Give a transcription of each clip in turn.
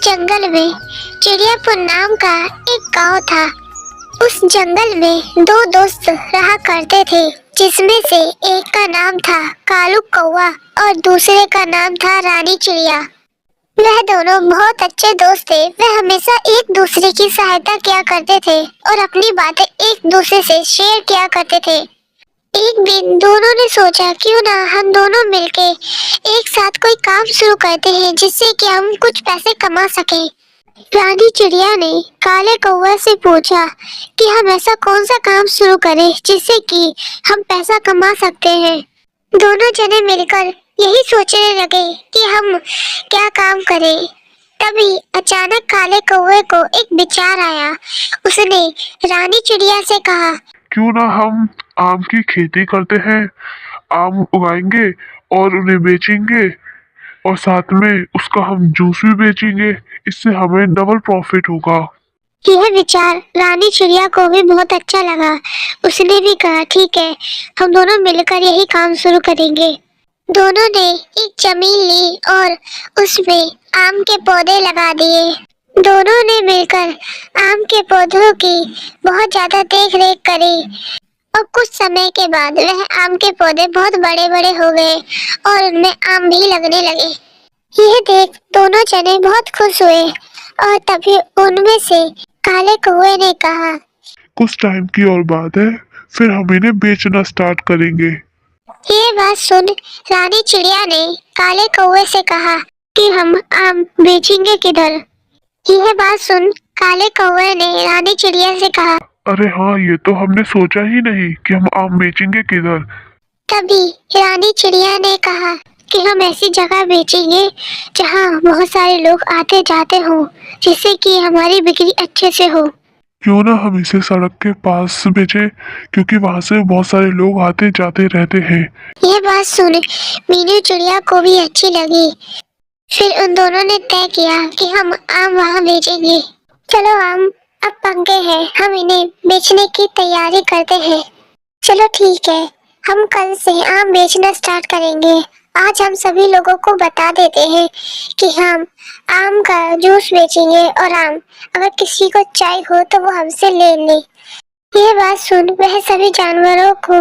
जंगल में चिड़ियापुर नाम का एक गांव था। उस जंगल में दो दोस्त रहा करते थे, जिसमें से एक का नाम था कालू कौवा और दूसरे का नाम था रानी चिड़िया। वह दोनों बहुत अच्छे दोस्त थे। वह हमेशा एक दूसरे की सहायता किया करते थे और अपनी बातें एक दूसरे से शेयर किया करते थे। एक दिन दोनों ने सोचा क्यों ना हम दोनों मिलके एक साथ कोई काम शुरू करते हैं, जिससे कि हम कुछ पैसे कमा सकें। रानी चिड़िया ने काले कौवा से पूछा कि हम ऐसा कौन सा काम शुरू करें जिससे कि हम पैसा कमा सकते हैं। दोनों जने मिलकर यही सोचने लगे कि हम क्या काम करें। तभी अचानक काले कौवे को एक विचार आया। उसने रानी चिड़िया से कहा, क्यों ना हम आम की खेती करते हैं, आम उगाएंगे और उन्हें बेचेंगे और साथ में उसका हम जूस भी बेचेंगे। इससे हमें डबल प्रॉफिट होगा। यह विचार रानी चिड़िया को भी बहुत अच्छा लगा। उसने भी कहा, ठीक है, हम दोनों मिलकर यही काम शुरू करेंगे। दोनों ने एक जमीन ली और उसमें आम के पौधे लगा दिए। दोनों ने मिलकर आम के पौधों की बहुत ज्यादा देख रेख करी और कुछ समय के बाद वह आम के पौधे बहुत बड़े बड़े हो गए और उनमें आम भी लगने लगे। यह देख दोनों जने बहुत खुश हुए और तभी उनमें से काले कौवे ने कहा, कुछ टाइम की और बात है, फिर हम इन्हें बेचना स्टार्ट करेंगे। ये बात सुन रानी चिड़िया ने काले कौवे से कहा कि हम आम बेचेंगे किधर। यह बात सुन काले कौवे ने रानी चिड़िया से कहा, अरे हाँ, ये तो हमने सोचा ही नहीं कि हम आम बेचेंगे किधर। तभी रानी चिड़िया ने कहा कि हम ऐसी जगह बेचेंगे जहाँ बहुत सारे लोग आते जाते हो, जिससे कि हमारी बिक्री अच्छे से हो। क्यों ना हम इसे सड़क के पास बेचें, क्योंकि वहाँ से बहुत सारे लोग आते जाते रहते हैं। यह बात सुन मीनू चिड़िया को भी अच्छी लगी। फिर उन दोनों ने तय किया कि हम आम वहाँ बेचेंगे। चलो आम अब पक गए हैं, हम इन्हें बेचने की तैयारी करते हैं। चलो ठीक है, हम कल से आम बेचना स्टार्ट करेंगे। आज हम सभी लोगों को बता देते हैं कि हम आम का जूस बेचेंगे और आम अगर किसी को चाहिए हो तो वो हमसे ले ले। यह बात सुन वह सभी जानवरों को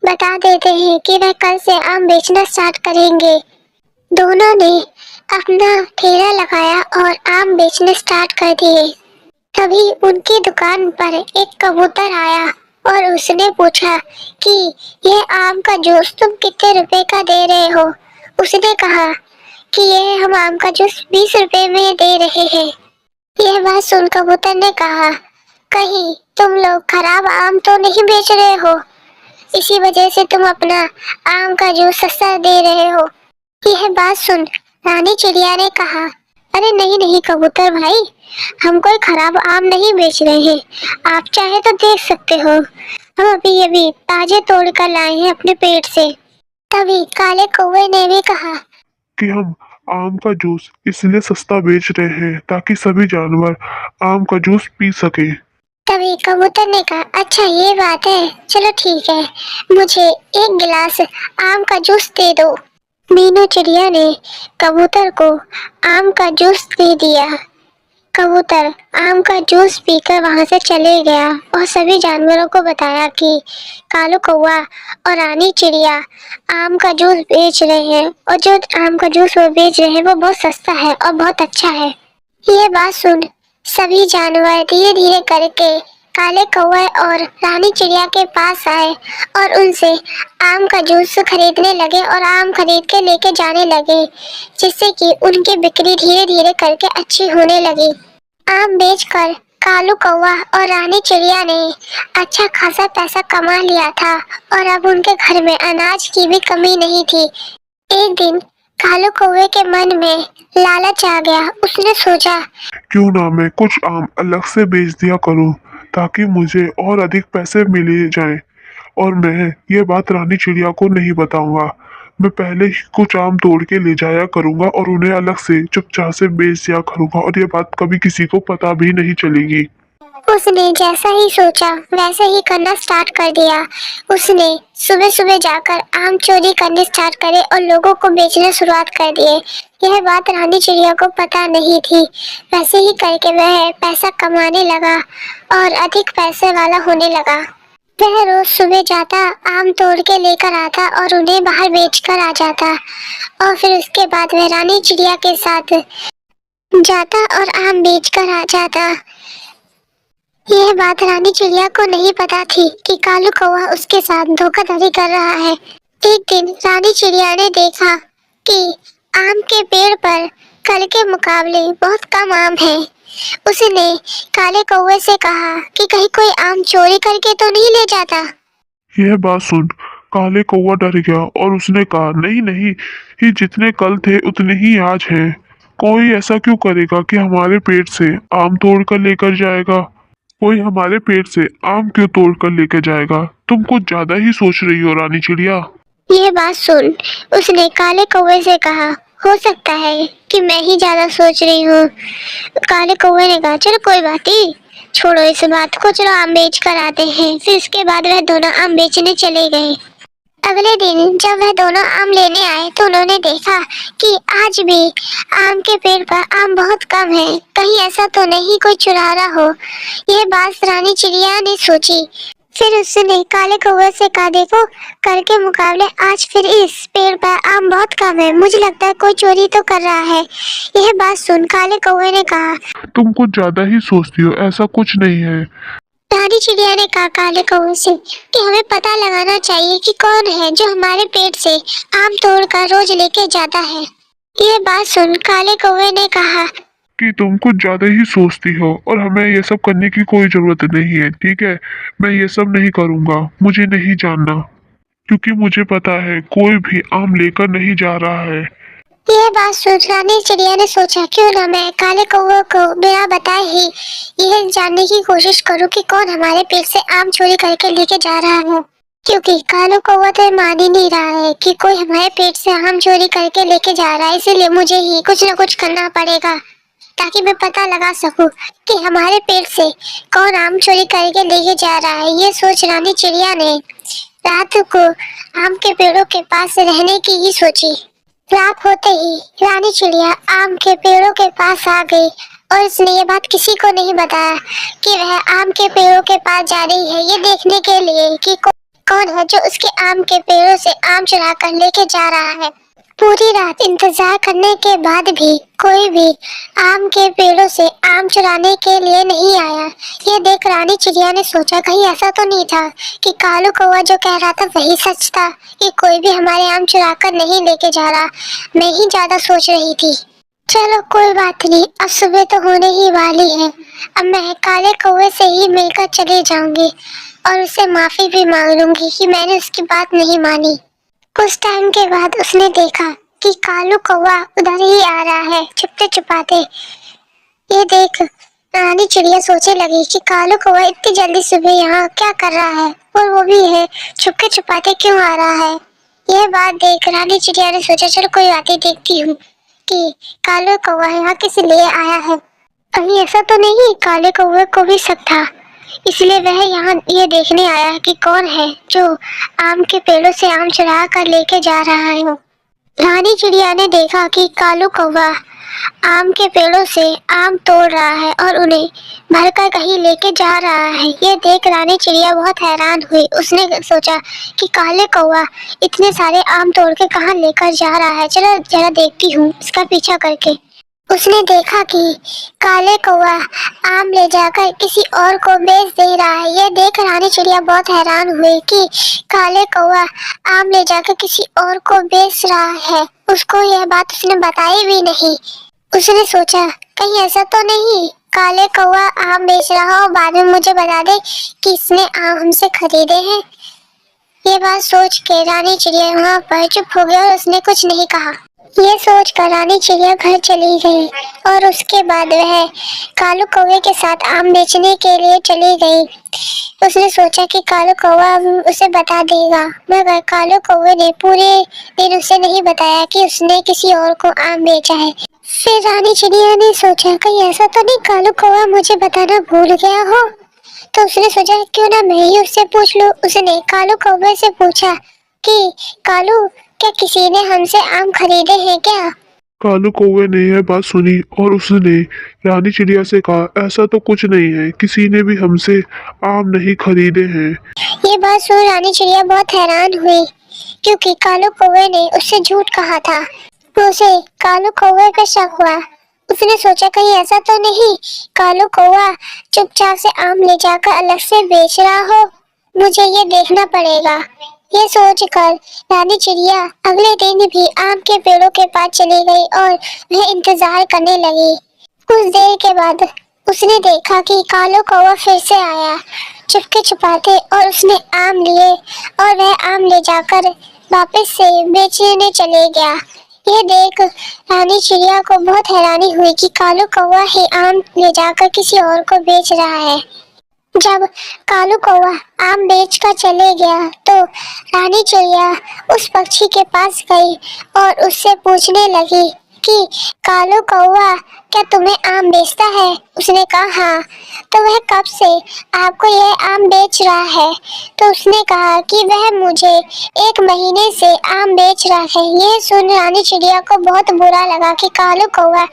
बता देते हैं कि वह कल से आम बेचना स्टार्ट करेंगे। दोनों ने अपना ठेला लगाया और आम बेचने स्टार्ट कर दिए। तभी उनकी दुकान पर एक कबूतर आया और उसने पूछा कि यह आम का जूस तुम कितने रुपए का दे रहे हो। उसने कहा कि यह हम आम का जूस 20 रुपए में दे रहे हैं। यह बात सुन कबूतर ने कहा, कहीं तुम लोग खराब आम तो नहीं बेच रहे हो, इसी वजह से तुम अपना आम का जूस सस्ता दे रहे हो। यह बात सुन रानी चिड़िया ने कहा, अरे नहीं नहीं कबूतर भाई, हम कोई खराब आम नहीं बेच रहे हैं, आप चाहे तो देख सकते हो, हम अभी ताजे तोड़ कर लाए हैं अपने पेड़ से। तभी काले कौवे ने भी कहा कि हम आम का जूस इसलिए सस्ता बेच रहे हैं ताकि सभी जानवर आम का जूस पी सके। तभी कबूतर ने कहा, अच्छा ये बात है, चलो ठीक है, मुझे एक गिलास आम का जूस दे दो। मीनू चिड़िया ने कबूतर को आम का जूस दे दिया। कबूतर आम का जूस पीकर वहां से चले गया और सभी जानवरों को बताया कि कालू कौवा और रानी चिड़िया आम का जूस बेच रहे हैं और जो आम का जूस वो बेच रहे हैं वो बहुत सस्ता है और बहुत अच्छा है। ये बात सुन सभी जानवर धीरे धीरे करके काले कौवे और रानी चिड़िया के पास आए और उनसे आम का जूस खरीदने लगे और आम खरीद के लेके जाने लगे, जिससे कि उनकी बिक्री धीरे धीरे करके अच्छी होने लगी। आम बेचकर कालू कौवा और रानी चिड़िया ने अच्छा खासा पैसा कमा लिया था और अब उनके घर में अनाज की भी कमी नहीं थी। एक दिन कालू कौवे के मन में लालच आ गया। उसने सोचा, क्यों ना मैं कुछ आम अलग से बेच दिया करूं ताकि मुझे और अधिक पैसे मिले जाएं, और मैं ये बात रानी चिड़िया को नहीं बताऊंगा। मैं पहले ही कुछ आम तोड़ के ले जाया करूंगा और उन्हें अलग से चुपचाप से बेच दिया करूंगा और ये बात कभी किसी को पता भी नहीं चलेगी। उसने जैसा ही सोचा वैसे ही करना स्टार्ट कर दिया। उसने सुबह सुबह जाकर आम चोरी करने स्टार्ट करे और लोगों को बेचना शुरुआत कर दिए। यह बात रानी चिड़िया को पता नहीं थी। वैसे ही करके वह पैसा कमाने लगा और अधिक पैसे वाला होने लगा। वह रोज सुबह जाता, आम तोड़ के लेकर आता और उन्हें बाहर बेचकर आ जाता और फिर उसके बाद वह रानी चिड़िया के साथ जाता और आम बेचकर आ जाता। यह बात रानी चिड़िया को नहीं पता थी कि कालू कौवा उसके साथ धोखाधड़ी कर रहा है। एक दिन रानी चिड़िया ने देखा कि आम के पेड़ पर कल के मुकाबले बहुत कम आम है। उसने काले कौवे से कहा कि कहीं कोई आम चोरी करके तो नहीं ले जाता। यह बात सुन काले कौवा डर गया और उसने कहा, नहीं नहीं, ये जितने कल थे उतने ही आज हैं। कोई ऐसा क्यों करेगा कि हमारे पेट से आम तोड़ कर लेकर जाएगा? कोई हमारे पेट से आम क्यों तोड़ कर लेकर जाएगा? तुम कुछ ज्यादा ही सोच रही हो रानी चिड़िया। यह बात सुन उसने काले कौवे से कहा, हो सकता है कि मैं ही ज्यादा सोच रही हूँ। काले कौवे ने कहा, चलो कोई बात नहीं, छोड़ो इस बात को, चलो आम बेच कर आते हैं। फिर इसके बाद वह दोनों आम बेचने चले गए। अगले दिन जब वह दोनों आम लेने आए तो उन्होंने देखा कि आज भी आम के पेड़ पर आम बहुत कम है। कहीं ऐसा तो नहीं कोई चुरा रहा हो। यह बात रानी चिड़िया ने सोची। फिर उसने काले कौवे से कहा, देखो कल के मुकाबले आज फिर इस पेड़ पर आम बहुत कम है, मुझे लगता है कोई चोरी तो कर रहा है। यह बात सुन काले कौवे ने कहा, तुम कुछ ज्यादा ही सोचती हो, ऐसा कुछ नहीं है। रानी चिड़िया ने कहा काले कौवे से कि हमें पता लगाना चाहिए कि कौन है जो हमारे पेट से आम तोड़कर रोज लेके जाता है। यह बात सुन काले कौवे ने कहा कि तुम कुछ ज्यादा ही सोचती हो और हमें ये सब करने की कोई जरूरत नहीं है, ठीक है? मैं ये सब नहीं करूँगा, मुझे नहीं जानना, क्योंकि मुझे पता है कोई भी आम लेकर नहीं जा रहा है। यह बात सुन रानी चिड़िया ने सोचा, क्यों ना मैं काले कौवे को बिना बताए ही यह जानने की कोशिश करूं कि कौन हमारे पेट से आम चोरी करके लेके जा रहा है। क्योंकि काला कौवा तो मान ही नहीं रहा है कि कोई हमारे पेट से आम चोरी करके लेके जा रहा है, इसीलिए मुझे ही कुछ न कुछ करना पड़ेगा ताकि मैं पता लगा सकूं कि हमारे पेट से कौन आम चोरी करके लेके जा रहा है। ये सोच रानी चिड़िया ने रात को आम के पेड़ों के पास रहने की ही सोची। रात होते ही रानी चिड़िया आम के पेड़ों के पास आ गई और उसने ये बात किसी को नहीं बताया कि वह आम के पेड़ों के पास जा रही है, ये देखने के लिए कि कौन है जो उसके आम के पेड़ों से आम चुरा कर लेके जा रहा है। पूरी रात इंतजार करने के बाद भी कोई भी आम के पेड़ों से आम चुराने के लिए नहीं आया। ये देख रानी चिड़िया ने सोचा, कहीं ऐसा तो नहीं था कि कालू कौवा जो कह रहा था वही सच था कि कोई भी हमारे आम चुरा कर नहीं लेके जा रहा। मैं ही ज्यादा सोच रही थी। चलो कोई बात नहीं, अब सुबह तो होने ही वाली है। अब मैं काले कौवे से ही मिलकर चली जाऊंगी और उससे माफी भी मांग लूंगी कि मैंने उसकी बात नहीं मानी। कुछ टाइम के बाद उसने देखा कि कालू कौवा उधर ही आ रहा है छुपते छुपाते। ये देख रानी चिड़िया सोचने लगी कि कालू कौवा इतनी जल्दी सुबह यहाँ क्या कर रहा है और वो भी है छुपके छुपाते क्यों आ रहा है। यह बात देख रानी चिड़िया ने सोचा, चलो कोई बात नहीं, देखती हूँ कि कालू कौवा यहाँ किस लिए आया है। कहीं ऐसा तो नहीं काले कौवे को भी शक था, इसलिए वह यहाँ ये देखने आया है कि कौन है जो आम के पेड़ों से आम चुरा कर लेके जा रहा है। रानी चिड़िया ने देखा कि कालू कौवा आम के पेड़ों से आम तोड़ रहा है और उन्हें भरकर कहीं लेके जा रहा है। ये देख रानी चिड़िया बहुत हैरान हुई। उसने सोचा कि काले कौवा इतने सारे आम तोड़ के कहाँ लेकर जा रहा है, चलो जरा देखती हूँ इसका पीछा करके। उसने देखा कि काले कौवा आम ले जाकर किसी और को बेच दे रहा है। ये देख रानी चिड़िया बहुत हैरान हुई कि काले कौवा आम ले जाकर किसी और को बेच रहा है। उसको यह बात उसने बताई भी नहीं। उसने सोचा कहीं ऐसा तो नहीं काले कौवा आम बेच रहा हो, बाद में मुझे बता दे कि इसने आम हमसे खरीदे हैं। ये बात सोच के रानी चिड़िया वहाँ पर चुप हो गई और उसने कुछ नहीं कहा। ये सोच कर रानी चिड़िया घर चली गई और उसके बाद वह कालू कौवे के साथ आम बेचने के लिए चली गई। उसने सोचा कि कालू कौवा उसे बता देगा, मगर कालू कौवे ने पूरे दिन उसे नहीं बताया कि उसने किसी और को आम बेचा है। फिर रानी चिड़िया ने सोचा कहीं ऐसा तो नहीं कालू कौवा मुझे बताना भूल गया हो। तो उसने सोचा क्यों ना मैं ही उससे पूछ लूं। उसने कालू कौवे से पूछा कि कालू, क्या किसी ने हमसे आम खरीदे हैं क्या? कालू कौवे ने यह बात सुनी और उसने रानी चिड़िया से कहा, ऐसा तो कुछ नहीं है, किसी ने भी हमसे आम नहीं खरीदे हैं। ये बात सुन रानी चिड़िया बहुत हैरान हुई क्योंकि कालू कौवे ने उससे झूठ कहा था। उसे कालू कौवे पे शक हुआ। उसने सोचा कहीं ऐसा तो नहीं कालू कौवा चुपचाप से आम ले जाकर अलग से बेच रहा हो। मुझे ये देखना पड़ेगा। ये सोचकर रानी चिड़िया अगले दिन भी आम के पेड़ों के पास चली गई और वह इंतजार करने लगी। कुछ देर के बाद उसने देखा कि कालो कौवा फिर से आया चुपके छुपाते और उसने आम लिए और वह आम ले जाकर वापस से बेचने चले गया। यह देख रानी चिड़िया को बहुत हैरानी हुई कि कालू कौवा ही आम ले जाकर किसी और को बेच रहा है। जब कालू कौवा आम बेचकर चले गया तो रानी चिड़िया उस पक्षी के पास गई और उससे पूछने लगी कि कालू कौवा, क्या तुम्हें आम बेचता है? उसने कहा हाँ। तो वह कब से आपको यह आम बेच रहा है? तो उसने कहा कि वह मुझे 1 महीने से आम बेच रहा है। यह सुन रानी चिड़िया को बहुत बुरा लगा कि कालू कौवा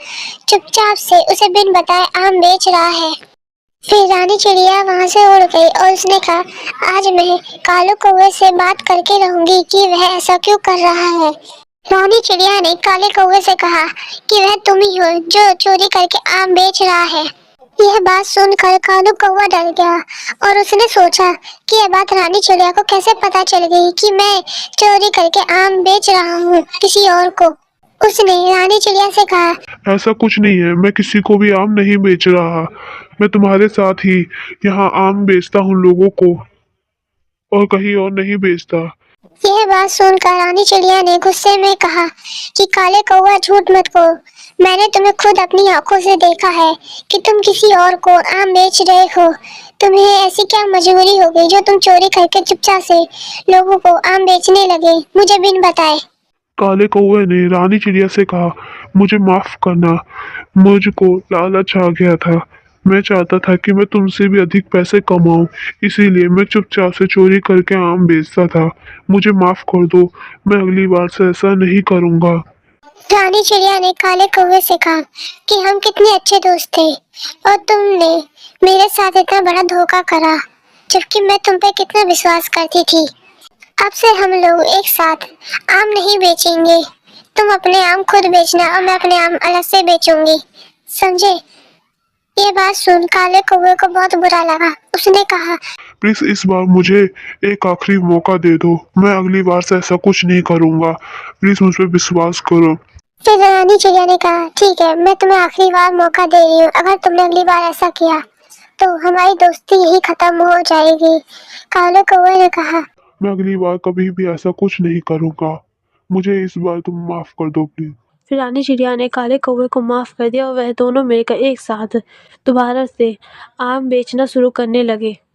चुपचाप से उसे बिन बताए आम बेच रहा है। फिर रानी चिड़िया वहां से उड़ गई और उसने कहा आज मैं कालू कौवे से बात करके रहूंगी कि वह ऐसा क्यों कर रहा है। रानी चिड़िया ने काले कौवे से कहा कि वह तुम ही हो जो चोरी करके आम बेच रहा है। यह बात सुनकर कालू कौवा डर गया और उसने सोचा कि यह बात रानी चिड़िया को कैसे पता चल गई कि मैं चोरी करके आम बेच रहा हूँ किसी और को। उसने रानी चिड़िया से कहा ऐसा कुछ नहीं है, मैं किसी को भी आम नहीं बेच रहा, मैं तुम्हारे साथ ही यहाँ आम बेचता हूँ लोगों को और कहीं और नहीं बेचता। यह बात सुनकर रानी चिड़िया ने गुस्से में कहा कि काले कौवा झूठ मत को। मैंने तुम्हें खुद अपनी आंखों से देखा है कि तुम किसी और को आम बेच रहे हो। तुम्हें ऐसी क्या मजबूरी हो गई जो तुम चोरी करके चुपचाप से लोगों को आम बेचने लगे मुझे बिन बताए। काले कौवे ने रानी चिड़िया से कहा, मुझे माफ करना, मुझको लालच आ गया था। मैं चाहता था कि मैं तुमसे भी अधिक पैसे कमाऊं, इसीलिए मैं चुपचाप से चोरी करके आम बेचता था। मुझे माफ कर दो, मैं अगली बार से ऐसा नहीं करूंगा। रानी चिड़िया ने काले कौवे से कहा कि हम कितने अच्छे दोस्त थे और तुमने मेरे साथ इतना बड़ा धोखा करा जबकि मैं तुम पे कितना विश्वास करती थी। अब से हम लोग एक साथ आम नहीं बेचेंगे। तुम अपने आम खुद बेचना और मैं अपने आम अलग से बेचूंगी, समझे? ये बात सुन काले कौवे को बहुत बुरा लगा। उसने कहा प्लीज इस बार मुझे एक आखिरी मौका दे दो, मैं अगली बार से ऐसा कुछ नहीं करूंगा, प्लीज मुझ पर विश्वास करो। फिर रानी चिड़िया ने कहा ठीक है, मैं तुम्हें आखिरी बार मौका दे रही हूँ। अगर तुमने अगली बार ऐसा किया तो हमारी दोस्ती यही खत्म हो जाएगी। काले कौवे ने कहा मैं अगली बार कभी भी ऐसा कुछ नहीं करूंगा, मुझे इस बार तुम माफ कर दो प्लीज। फिर रानी चिड़िया ने काले कौवे को माफ कर दिया और वह दोनों मिलकर एक साथ दोबारा से आम बेचना शुरू करने लगे।